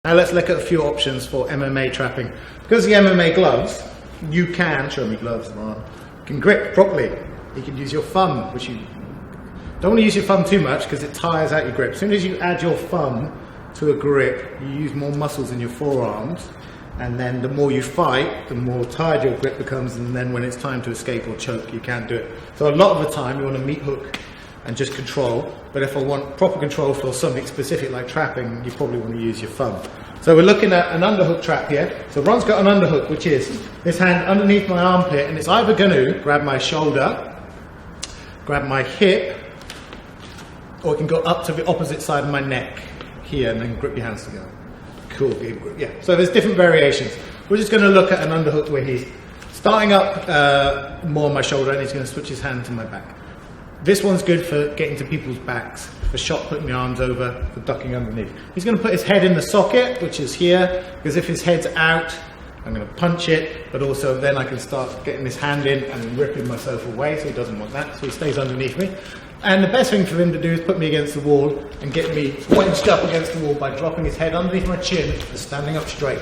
Now let's look at a few options for MMA trapping. Because the MMA gloves, you can, show me gloves, Ron, can grip properly. You can use your thumb, which you don't want to use your thumb too much because it tires out your grip. As soon as you add your thumb to a grip, you use more muscles in your forearms, and then the more you fight, the more tired your grip becomes, and then when it's time to escape or choke, you can't do it. So a lot of the time you want to meat hook and just control, but if I want proper control for something specific like trapping, you probably want to use your thumb. So we're looking at an underhook trap here. So Ron's got an underhook, which is this hand underneath my armpit, and it's either going to grab my shoulder, grab my hip, or it can go up to the opposite side of my neck here and then grip your hands together. Cool, good grip. Yeah. So there's different variations. We're just going to look at an underhook where he's starting up more on my shoulder and he's going to switch his hand to my back. This one's good for getting to people's backs, for shot putting the arms over, for ducking underneath. He's going to put his head in the socket, which is here, because if his head's out, I'm going to punch it, but also then I can start getting his hand in and ripping myself away, so he doesn't want that, so he stays underneath me. And the best thing for him to do is put me against the wall and get me wedged up against the wall by dropping his head underneath my chin and standing up straight.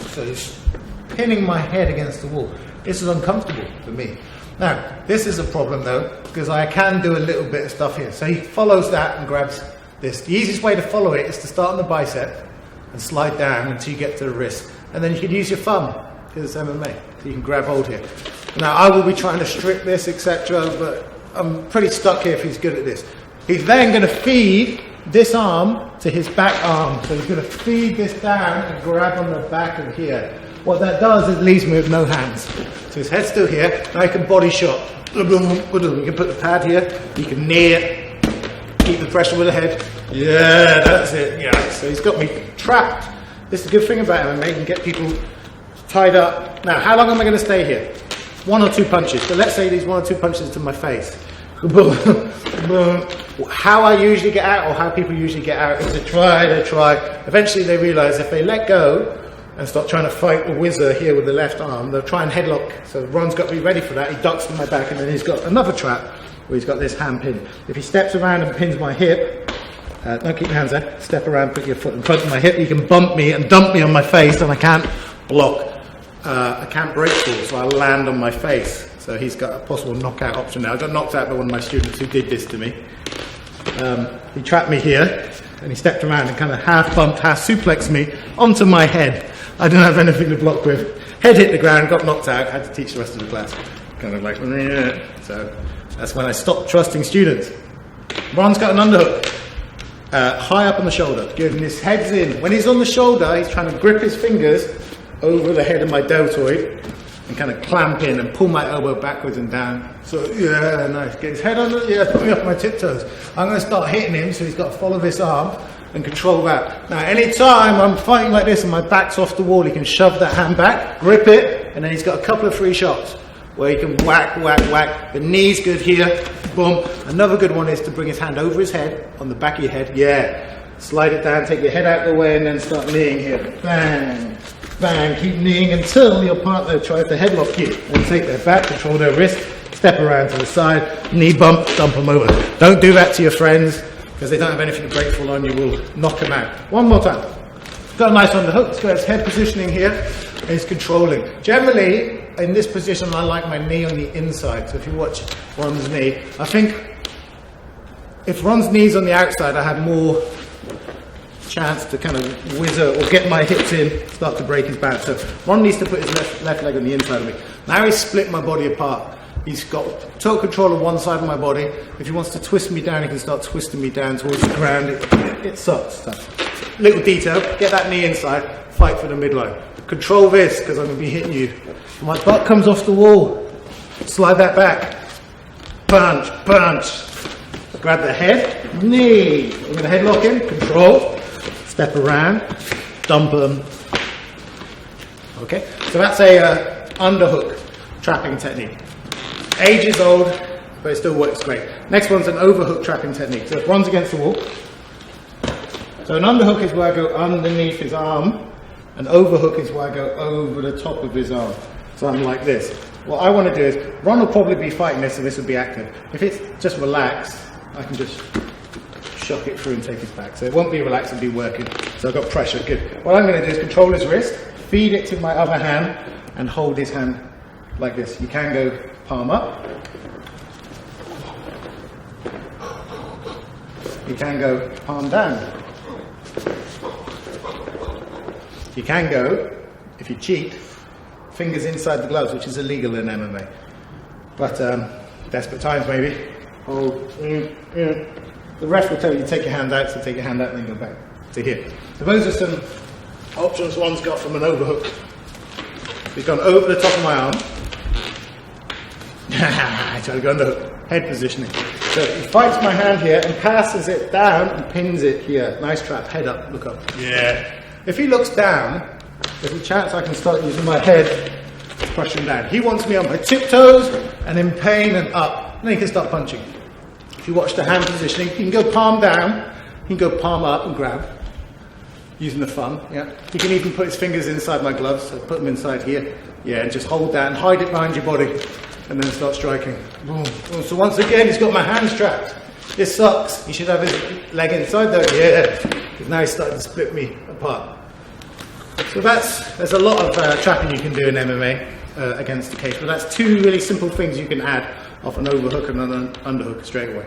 So he's pinning my head against the wall. This is uncomfortable for me. Now, this is a problem though, because I can do a little bit of stuff here. So he follows that and grabs this. The easiest way to follow it is to start on the bicep and slide down until you get to the wrist. And then you can use your thumb, because it's MMA, so you can grab hold here. Now, I will be trying to strip this, etc., but I'm pretty stuck here if he's good at this. He's then going to feed this arm to his back arm. So he's going to feed this down and grab on the back of here. What that does is it leaves me with no hands. So his head's still here. Now he can body shot. You can put the pad here. You can knee it. Keep the pressure with the head. Yeah, that's it. Yeah. So he's got me trapped. This is a good thing about MMA. You can get people tied up. Now, how long am I going to stay here? 1 or 2 punches. So let's say these 1 or 2 punches to my face. How I usually get out, or how people usually get out, is to try. Eventually they realize if they let go and start trying to fight the whizzer here with the left arm, they'll try and headlock. So Ron's got to be ready for that. He ducks to my back, and then he's got another trap where he's got this hand pin. If he steps around and pins my hip, don't keep your hands there, step around, put your foot in front of my hip, he can bump me and dump me on my face, and I can't block. I can't break fall, so I'll land on my face. So he's got a possible knockout option now. I got knocked out by one of my students who did this to me. He trapped me here, and he stepped around and kind of half bumped, half suplexed me onto my head. I didn't have anything to block with. Head hit the ground, got knocked out, had to teach the rest of the class. Kind of like, so that's when I stopped trusting students. Ron's got an underhook, high up on the shoulder. Good, and his head's in. When he's on the shoulder, he's trying to grip his fingers over the head of my deltoid and kind of clamp in and pull my elbow backwards and down. So, yeah, nice. Get his head under, put me off my tiptoes. I'm going to start hitting him, so he's got to follow this arm and control that. Now, any time I'm fighting like this and my back's off the wall, he can shove that hand back, grip it, and then he's got a couple of free shots where he can whack, whack, whack. The knee's good here, boom. Another good one is to bring his hand over his head, on the back of your head, yeah. Slide it down, take your head out of the way, and then start kneeing here. Bang, bang, keep kneeing until your partner tries to headlock you. And take their back, control their wrist, step around to the side, knee bump, dump them over. Don't do that to your friends, because they don't have anything to break fall on, you will knock them out. One more time. Got a nice underhook, it's got his head positioning here, and he's controlling. Generally, in this position, I like my knee on the inside. So if you watch Ron's knee, I think if Ron's knee's on the outside, I have more chance to kind of whizzer or get my hips in, start to break his back. So Ron needs to put his left leg on the inside of me. Now he's split my body apart. He's got total control of one side of my body. If he wants to twist me down, he can start twisting me down towards the ground. It sucks. So, little detail, get that knee inside, fight for the midline. Control this, because I'm going to be hitting you. My butt comes off the wall. Slide that back. Punch, punch. Grab the head, knee. I'm going to headlock him, control. Step around, dump him. Okay, so that's a underhook trapping technique. Ages old, but it still works great. Next one's an overhook trapping technique. So if Ron's against the wall. So an underhook is where I go underneath his arm. An overhook is where I go over the top of his arm. So I'm like this. What I want to do is, Ron will probably be fighting this, so this would be active. If it's just relaxed, I can just shock it through and take his back. So it won't be relaxed and be working. So I've got pressure, good. What I'm going to do is control his wrist, feed it to my other hand, and hold his hand like this. You can go palm up. You can go palm down. You can go, if you cheat, fingers inside the gloves, which is illegal in MMA. But desperate times maybe. Hold. The ref will tell you to take your hand out, so take your hand out and then go back to here. So those are some options one's got from an overhook. He's gone over the top of my arm. Trying to go underhook. Head positioning. So he fights my hand here and passes it down and pins it here. Nice trap. Head up. Look up. Yeah. If he looks down, there's a chance I can start using my head to push him down. He wants me on my tiptoes and in pain and up. And then he can start punching. If you watch the hand positioning, he can go palm down. He can go palm up and grab. Using the thumb. Yeah. He can even put his fingers inside my gloves. So put them inside here. Yeah. And just hold that and hide it behind your body. And then start striking. Boom. So once again, he's got my hands trapped. This sucks. He should have his leg inside though. Yeah. Because now he's starting to split me apart. So there's a lot of trapping you can do in MMA against the cage. But that's two really simple things you can add off an overhook and an underhook straight away.